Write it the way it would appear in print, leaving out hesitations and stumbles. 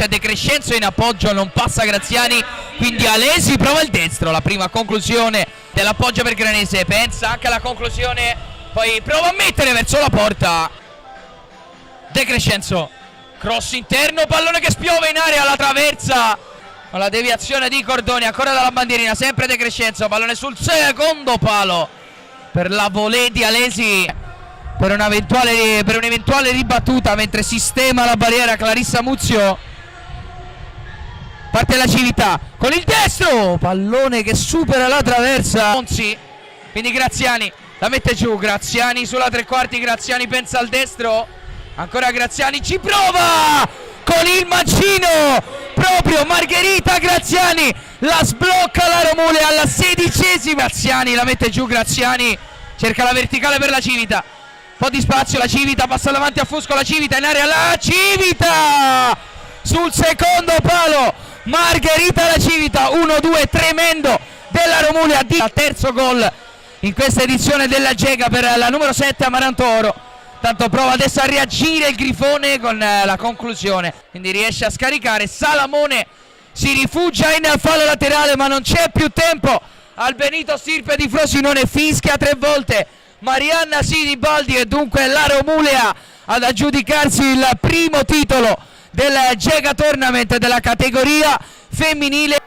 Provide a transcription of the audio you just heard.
c'è De Crescenzo in appoggio, non passa Graziani, quindi Alesi prova il destro, la prima conclusione dell'appoggio per Granese, pensa anche alla conclusione, poi prova a mettere verso la porta De Crescenzo, cross interno, pallone che spiove in area, la traversa con la deviazione di Cordoni, ancora dalla bandierina, sempre De Crescenzo, pallone sul secondo palo per la volée di Alesi per un'eventuale ribattuta, mentre sistema la barriera Clarissa Muzio. Parte la Civita con il destro, pallone che supera la traversa, Monzi, quindi Graziani la mette giù, Graziani sulla tre quarti, Graziani pensa al destro, ancora Graziani, ci prova con il mancino, proprio Margherita Graziani la sblocca la Romulea alla 16esima, Graziani la mette giù, Graziani cerca la verticale per la Civita, un po' di spazio, la Civita passa davanti a Fusco, la Civita in area, la Civita sul secondo palo, Margherita la Civita, 1-2 tremendo della Romulea, al terzo gol in questa edizione della Gega per la numero 7 Amaranto Oro. Tanto prova adesso a reagire il Grifone con la conclusione, quindi riesce a scaricare, Salamone si rifugia in fallo laterale ma non c'è più tempo, al Benito Stirpe di Frosinone fischia 3 volte Marianna Sinibaldi e dunque la Romulea ad aggiudicarsi il primo titolo del Gega Tournament della categoria femminile.